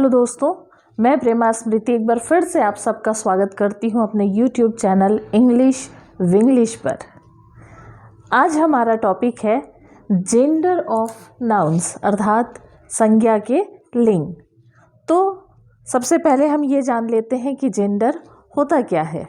Hello दोस्तों, मैं प्रेमा स्मृति एक बार फिर से आप सबका स्वागत करती हूं अपने YouTube चैनल इंग्लिश विंग्लिश पर। आज हमारा टॉपिक है जेंडर ऑफ नाउन्स अर्थात संज्ञा के लिंग। तो सबसे पहले हम ये जान लेते हैं कि जेंडर होता क्या है।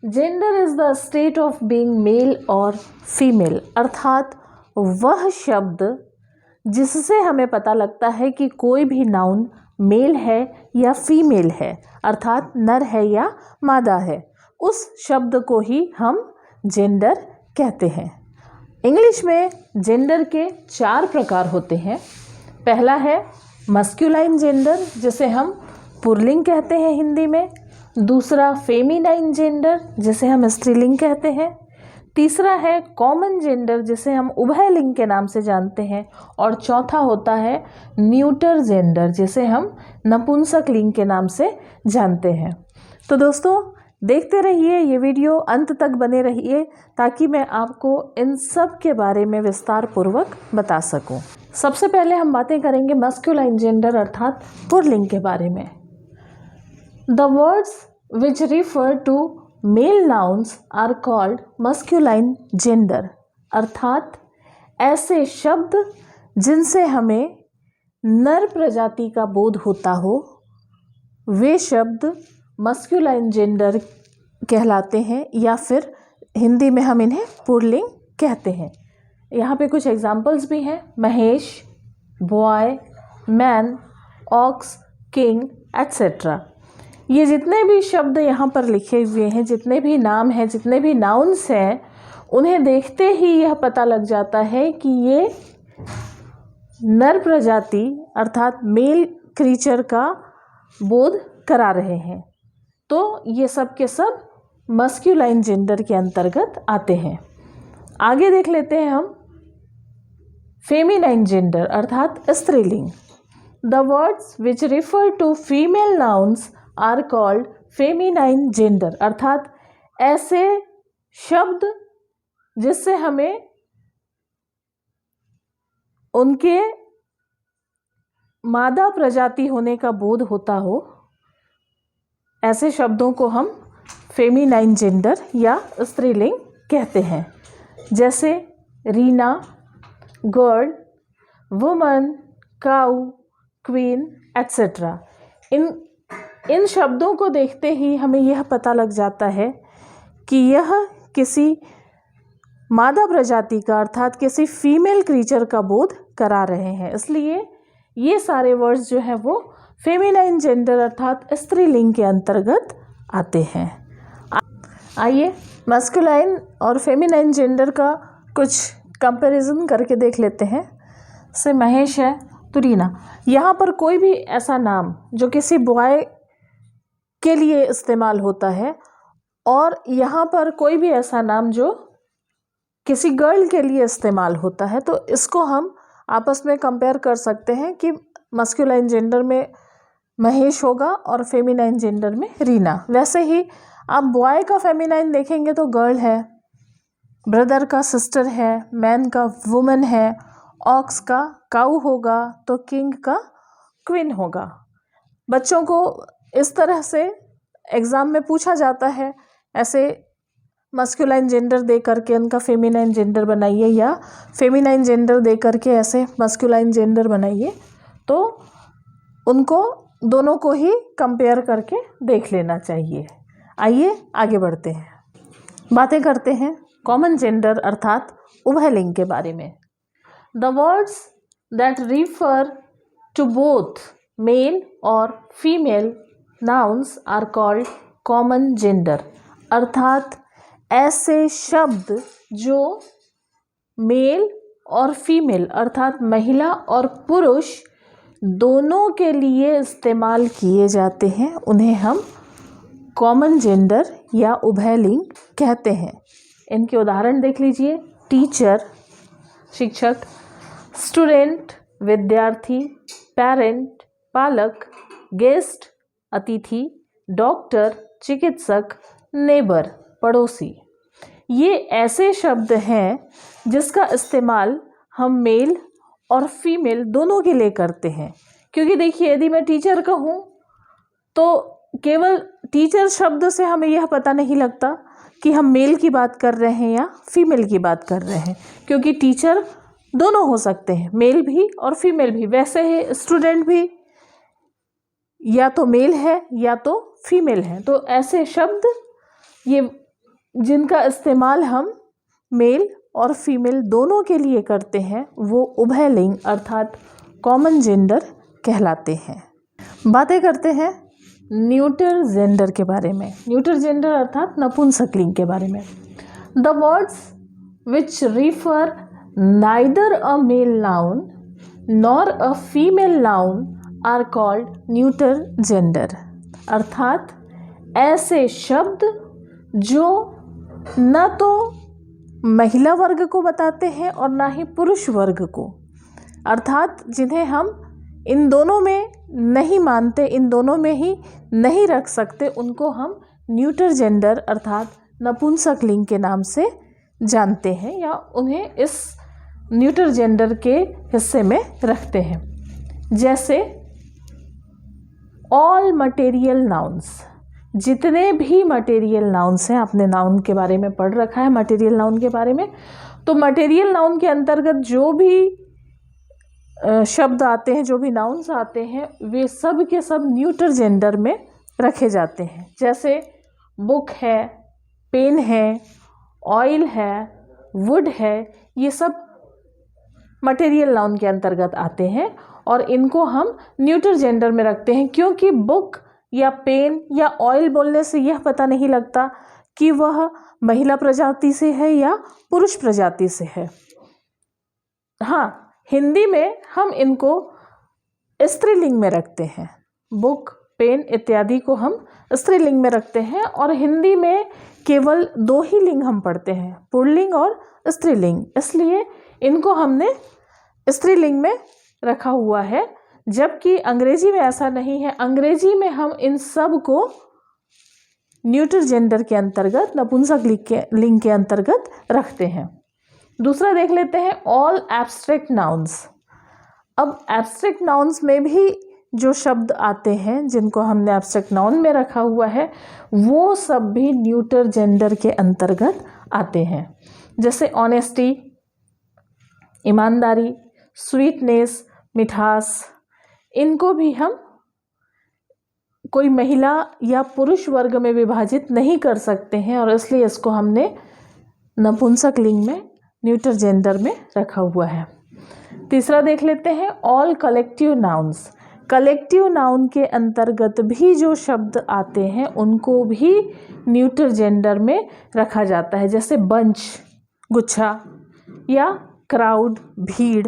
Gender is the state of being male और फीमेल अर्थात वह शब्द जिससे हमें पता लगता है कि कोई भी नाउन मेल है या फीमेल है अर्थात नर है या मादा है, उस शब्द को ही हम जेंडर कहते हैं। इंग्लिश में जेंडर के 4 प्रकार होते हैं। पहला है मस्कुलाइन जेंडर, जिसे हम पुल्लिंग कहते हैं हिंदी में। दूसरा फेमिनाइन जेंडर, जिसे हम स्त्रीलिंग कहते हैं। तीसरा है कॉमन जेंडर, जिसे हम उभयलिंग के नाम से जानते हैं। और चौथा होता है न्यूटर जेंडर, जिसे हम नपुंसक लिंग के नाम से जानते हैं। तो दोस्तों देखते रहिए ये वीडियो, अंत तक बने रहिए ताकि मैं आपको इन सब के बारे में विस्तार पूर्वक बता सकूं। सबसे पहले हम बातें करेंगे मस्कुलाइन जेंडर अर्थात पुल्लिंग के बारे में। The words which refer to male nouns are called masculine gender अर्थात ऐसे शब्द जिनसे हमें नर प्रजाति का बोध होता हो वे शब्द मस्कुलाइन जेंडर कहलाते हैं, या फिर हिंदी में हम इन्हें पुल्लिंग कहते हैं। यहाँ पे कुछ एग्जाम्पल्स भी हैं। Mahesh, boy, man, ox, king etcetera. ये जितने भी शब्द यहाँ पर लिखे हुए हैं, जितने भी नाम हैं, जितने भी नाउन्स हैं, उन्हें देखते ही यह पता लग जाता है कि ये नर प्रजाति अर्थात मेल क्रीचर का बोध करा रहे हैं। तो ये सब के सब मस्कुलाइन जेंडर के अंतर्गत आते हैं। आगे देख लेते हैं हम फेमिनाइन जेंडर अर्थात स्त्रीलिंग। The words which refer to female nouns are called feminine gender अर्थात ऐसे शब्द जिससे हमें उनके मादा प्रजाति होने का बोध होता हो, ऐसे शब्दों को हम फेमिनाइन जेंडर या स्त्रीलिंग कहते हैं। जैसे रीना, गर्ल, वुमन, काऊ, क्वीन एट्सेट्रा। इन शब्दों को देखते ही हमें यह पता लग जाता है कि यह किसी मादा प्रजाति का अर्थात किसी फीमेल क्रीचर का बोध करा रहे हैं। इसलिए ये सारे वर्ड्स जो हैं वो फेमिनाइन जेंडर अर्थात स्त्रीलिंग के अंतर्गत आते हैं। आइए मस्कुलाइन और फेमिनाइन जेंडर का कुछ कंपैरिजन करके देख लेते हैं। जैसे महेश है तो रीना। यहाँ पर कोई भी ऐसा नाम जो किसी बॉय के लिए इस्तेमाल होता है और यहाँ पर कोई भी ऐसा नाम जो किसी गर्ल के लिए इस्तेमाल होता है, तो इसको हम आपस में कंपेयर कर सकते हैं कि मस्कुलाइन जेंडर में महेश होगा और फेमिनाइन जेंडर में रीना। वैसे ही आप बॉय का फेमिनाइन देखेंगे तो गर्ल है, ब्रदर का सिस्टर है, मैन का वुमन है, ऑक्स का काऊ होगा तो किंग का क्वीन होगा। बच्चों को इस तरह से एग्ज़ाम में पूछा जाता है, ऐसे मस्कुलाइन जेंडर दे करके उनका फेमिनाइन जेंडर बनाइए या फेमिनाइन जेंडर दे करके ऐसे मस्कुलाइन जेंडर बनाइए, तो उनको दोनों को ही कंपेयर करके देख लेना चाहिए। आइए आगे बढ़ते हैं, बातें करते हैं कॉमन जेंडर अर्थात उभयलिंग के बारे में। The words that refer to both male और female nouns are called common gender अर्थात ऐसे शब्द जो मेल और फीमेल अर्थात महिला और पुरुष दोनों के लिए इस्तेमाल किए जाते हैं, उन्हें हम कॉमन जेंडर या उभयलिंग कहते हैं। इनके उदाहरण देख लीजिए। टीचर शिक्षक, स्टूडेंट विद्यार्थी, पेरेंट पालक, गेस्ट अतिथि, डॉक्टर चिकित्सक, नेबर पड़ोसी। ये ऐसे शब्द हैं जिसका इस्तेमाल हम मेल और फीमेल दोनों के लिए करते हैं। क्योंकि देखिए यदि मैं टीचर कहूँ तो केवल टीचर शब्द से हमें यह पता नहीं लगता कि हम मेल की बात कर रहे हैं या फीमेल की बात कर रहे हैं, क्योंकि टीचर दोनों हो सकते हैं, मेल भी और फीमेल भी। वैसे ही स्टूडेंट भी या तो मेल है या तो फीमेल है। तो ऐसे शब्द ये जिनका इस्तेमाल हम मेल और फीमेल दोनों के लिए करते हैं वो उभयलिंग अर्थात कॉमन जेंडर कहलाते हैं। बातें करते हैं न्यूटर जेंडर के बारे में। न्यूटर जेंडर अर्थात नपुंसकलिंग के बारे में। The words which refer neither a male noun nor a female noun are called neuter gender. अर्थात ऐसे शब्द जो न तो महिला वर्ग को बताते हैं और ना ही पुरुष वर्ग को, अर्थात जिन्हें हम इन दोनों में नहीं मानते, इन दोनों में ही नहीं रख सकते, उनको हम न्यूटर जेंडर अर्थात नपुंसकलिंग के नाम से जानते हैं या उन्हें इस न्यूटर जेंडर के हिस्से में रखते हैं। जैसे ऑल मटेरियल नाउन्स, जितने भी मटेरियल नाउन्स हैं, आपने नाउन के बारे में पढ़ रखा है मटेरियल नाउन के बारे में, तो मटेरियल नाउन के अंतर्गत जो भी शब्द आते हैं, जो भी नाउन्स आते हैं, वे सब के सब न्यूटर जेंडर में रखे जाते हैं। जैसे बुक है, पेन है, ऑयल है, वुड है, ये सब मटेरियल नाउन के अंतर्गत आते हैं और इनको हम न्यूटर जेंडर में रखते हैं, क्योंकि बुक या पेन या ऑयल बोलने से यह पता नहीं लगता कि वह महिला प्रजाति से है या पुरुष प्रजाति से है। हाँ, हिंदी में हम इनको स्त्रीलिंग में रखते हैं। बुक, पेन इत्यादि को हम स्त्रीलिंग में रखते हैं और हिंदी में केवल दो ही लिंग हम पढ़ते हैं, पुल्लिंग और स्त्रीलिंग, इसलिए इनको हमने स्त्रीलिंग में रखा हुआ है। जबकि अंग्रेजी में ऐसा नहीं है। अंग्रेजी में हम इन सब को न्यूटर जेंडर के अंतर्गत, नपुंसक लिंग के अंतर्गत रखते हैं। दूसरा देख लेते हैं ऑल एब्स्ट्रैक्ट नाउन्स। अब एब्स्ट्रैक्ट नाउन्स में भी जो शब्द आते हैं जिनको हमने एब्स्ट्रैक्ट नाउन में रखा हुआ है वो सब भी न्यूटर जेंडर के अंतर्गत आते हैं। जैसे ऑनेस्टी, ईमानदारी, स्वीटनेस, मिठास, इनको भी हम कोई महिला या पुरुष वर्ग में विभाजित नहीं कर सकते हैं और इसलिए इसको हमने नपुंसक लिंग में, न्यूटर जेंडर में रखा हुआ है। तीसरा देख लेते हैं all collective nouns. Collective noun के अंतर्गत भी जो शब्द आते हैं उनको भी न्यूटर जेंडर में रखा जाता है। जैसे बंच, गुच्छा, या क्राउड, भीड़,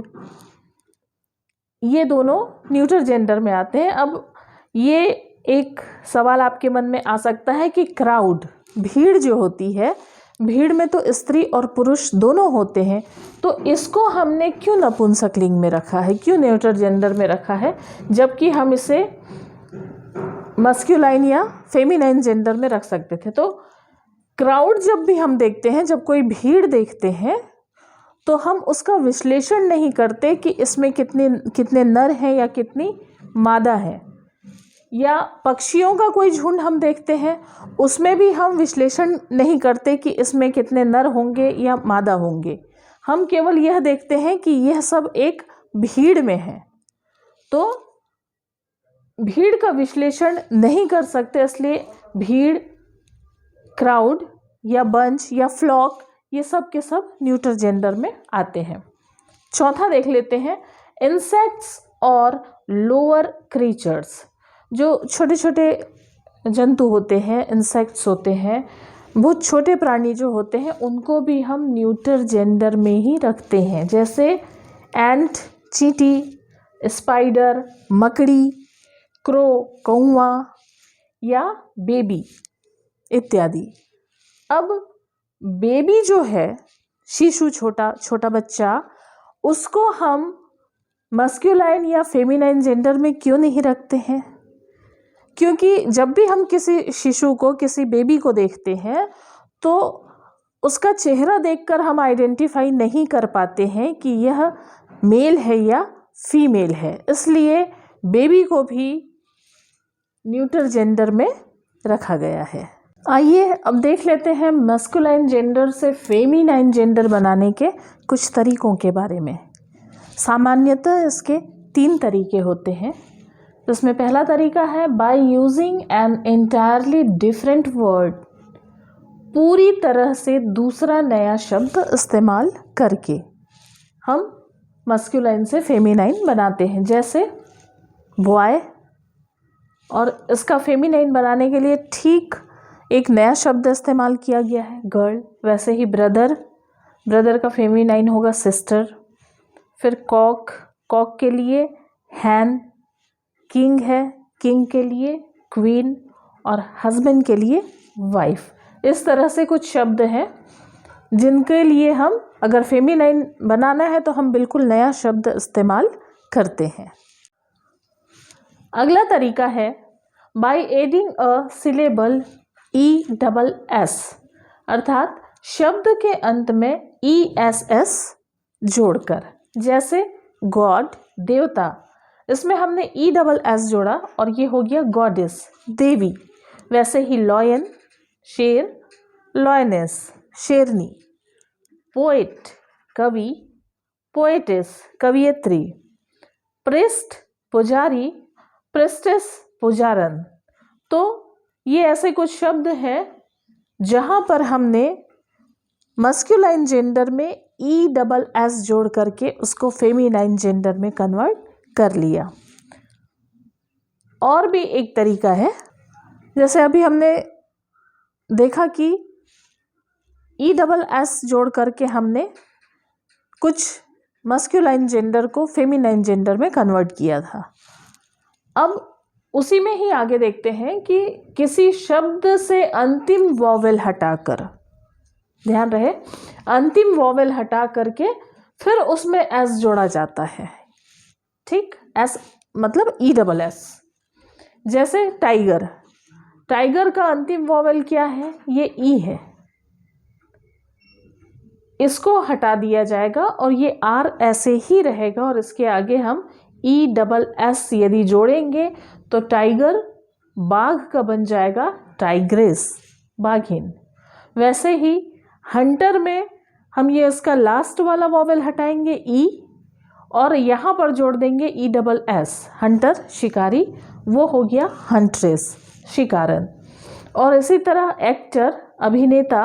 ये दोनों न्यूटर जेंडर में आते हैं। अब ये एक सवाल आपके मन में आ सकता है कि क्राउड, भीड़ जो होती है, भीड़ में तो स्त्री और पुरुष दोनों होते हैं, तो इसको हमने क्यों नपुंसक लिंग में रखा है, क्यों न्यूटर जेंडर में रखा है, जबकि हम इसे मस्क्यूलाइन या फेमिनाइन जेंडर में रख सकते थे। तो क्राउड जब भी हम देखते हैं, जब कोई भीड़ देखते हैं, तो हम उसका विश्लेषण नहीं करते कि इसमें कितने नर हैं या कितनी मादा है। या पक्षियों का कोई झुंड हम देखते हैं, उसमें भी हम विश्लेषण नहीं करते कि इसमें कितने नर होंगे या मादा होंगे। हम केवल यह देखते हैं कि यह सब एक भीड़ में है, तो भीड़ का विश्लेषण नहीं कर सकते, इसलिए भीड़, क्राउड या बंच या फ्लॉक, ये सब के सब न्यूटर जेंडर में आते हैं। चौथा देख लेते हैं इंसेक्ट्स और लोअर क्रीचर्स। जो छोटे छोटे जंतु होते हैं, इंसेक्ट्स होते हैं, बहुत छोटे प्राणी जो होते हैं, उनको भी हम न्यूटर जेंडर में ही रखते हैं। जैसे एंट, चींटी, स्पाइडर, मकड़ी, क्रो, कौवा, या बेबी इत्यादि। अब बेबी जो है, शिशु, छोटा बच्चा, उसको हम मस्क्यूलाइन या फेमिनाइन जेंडर में क्यों नहीं रखते हैं? क्योंकि जब भी हम किसी शिशु को, किसी बेबी को देखते हैं, तो उसका चेहरा देखकर हम आइडेंटिफाई नहीं कर पाते हैं कि यह मेल है या फीमेल है। इसलिए बेबी को भी न्यूटर जेंडर में रखा गया है। आइए अब देख लेते हैं मस्कुलाइन जेंडर से फेमिनाइन जेंडर बनाने के कुछ तरीकों के बारे में। सामान्यतः इसके 3 तरीके होते हैं। इसमें पहला तरीका है by using an entirely different word, पूरी तरह से दूसरा नया शब्द इस्तेमाल करके हम मस्कुलाइन से फेमिनाइन बनाते हैं। जैसे बॉय, और इसका फेमिनाइन बनाने के लिए ठीक एक नया शब्द इस्तेमाल किया गया है, गर्ल। वैसे ही ब्रदर, ब्रदर का फेमिनाइन होगा सिस्टर। फिर कॉक, कॉक के लिए हैन। किंग है, किंग के लिए क्वीन, और हस्बैंड के लिए वाइफ। इस तरह से कुछ शब्द हैं जिनके लिए हम अगर फेमिनाइन बनाना है तो हम बिल्कुल नया शब्द इस्तेमाल करते हैं। अगला तरीका है by adding a syllable ESS, अर्थात शब्द के अंत में ESS जोड़कर। जैसे गॉड, देवता, इसमें हमने ESS जोड़ा और ये हो गया गॉडेस, देवी। वैसे ही लॉयन, शेर, लॉयनेस, शेरनी। पोएट, कवि, पोएटिस, कवियत्री। प्रिस्ट, पुजारी, प्रिस्टेस, पुजारन। तो ये ऐसे कुछ शब्द हैं जहाँ पर हमने मस्कुलाइन जेंडर में ESS जोड़ करके उसको फेमिनाइन जेंडर में कन्वर्ट कर लिया। और भी एक तरीका है, जैसे अभी हमने देखा कि ESS जोड़ करके हमने कुछ मस्कुलाइन जेंडर को फेमिनाइन जेंडर में कन्वर्ट किया था। अब उसी में ही आगे देखते हैं कि किसी शब्द से अंतिम वॉवेल हटाकर, ध्यान रहे, अंतिम वॉवेल हटा करके फिर उसमें S जोड़ा जाता है। ठीक, S मतलब ESS। जैसे टाइगर, टाइगर का अंतिम वॉवेल क्या है? ये E है, इसको हटा दिया जाएगा और ये R ऐसे ही रहेगा और इसके आगे हम ESS यदि जोड़ेंगे तो टाइगर बाघ का बन जाएगा टाइग्रेस, बाघिन। वैसे ही हंटर में हम ये इसका लास्ट वाला वॉवेल हटाएंगे E और यहाँ पर जोड़ देंगे ESS, हंटर शिकारी, वो हो गया हंट्रेस, शिकारन। और इसी तरह एक्टर, अभिनेता,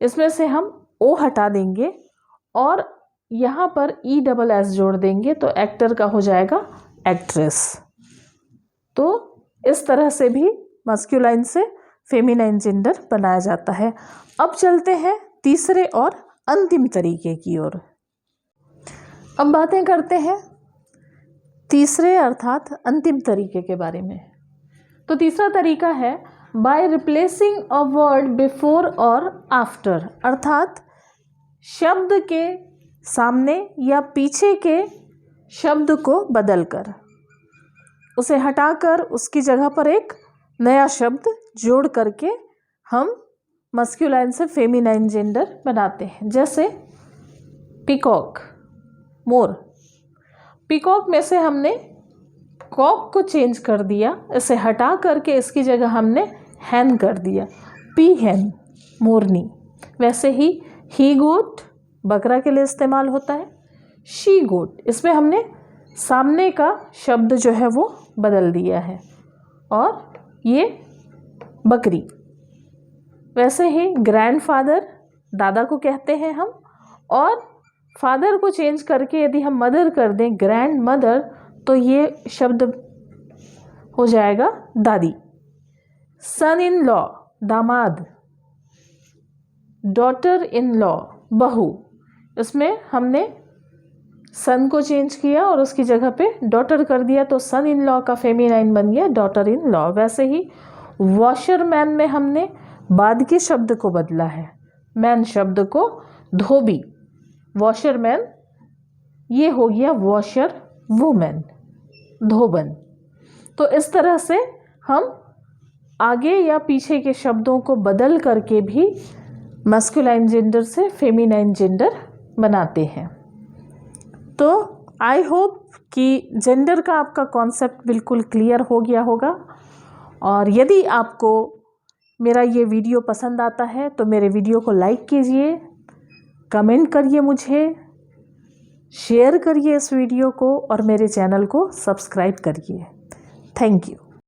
इसमें से हम O हटा देंगे और यहाँ पर ESS जोड़ देंगे तो एक्टर का हो जाएगा एक्ट्रेस। तो इस तरह से भी मस्कुलाइन से फेमिनाइन जेंडर बनाया जाता है। अब चलते हैं तीसरे और अंतिम तरीके की ओर। अब बातें करते हैं तीसरे अर्थात अंतिम तरीके के बारे में। तो तीसरा तरीका है by replacing a word before और आफ्टर, अर्थात शब्द के सामने या पीछे के शब्द को बदलकर, उसे हटाकर उसकी जगह पर एक नया शब्द जोड़ करके हम मस्कुलाइन से फेमिनाइन जेंडर बनाते हैं। जैसे पीकॉक, मोर। पीकॉक में से हमने कॉक को चेंज कर दिया, इसे हटा करके इसकी जगह हमने हैन कर दिया, पी हैन, मोरनी। वैसे ही गोट बकरा के लिए इस्तेमाल होता है, शी गोट, इसमें हमने सामने का शब्द जो है वो बदल दिया है, और ये बकरी। वैसे ही ग्रैंडफादर, दादा को कहते हैं हम, और फादर को चेंज करके यदि हम मदर कर दें, ग्रैंड मदर, तो ये शब्द हो जाएगा दादी। सन इन लॉ, दामाद। डॉटर इन लॉ, बहू, इसमें हमने सन को चेंज किया और उसकी जगह पे डॉटर कर दिया, तो सन इन लॉ का फेमिनाइन बन गया डॉटर इन लॉ। वैसे ही वॉशरमैन में हमने बाद के शब्द को बदला है, मैन शब्द को धोबी, वॉशरमैन, ये हो गया वॉशर वुमेन, धोबन। तो इस तरह से हम आगे या पीछे के शब्दों को बदल करके भी मस्कुलाइन जेंडर से फेमिनाइन जेंडर बनाते हैं। तो आई होप कि जेंडर का आपका कॉन्सेप्ट बिल्कुल क्लियर हो गया होगा। और यदि आपको मेरा ये वीडियो पसंद आता है तो मेरे वीडियो को लाइक कीजिए, कमेंट करिए, मुझे शेयर करिए इस वीडियो को और मेरे चैनल को सब्सक्राइब करिए। Thank you.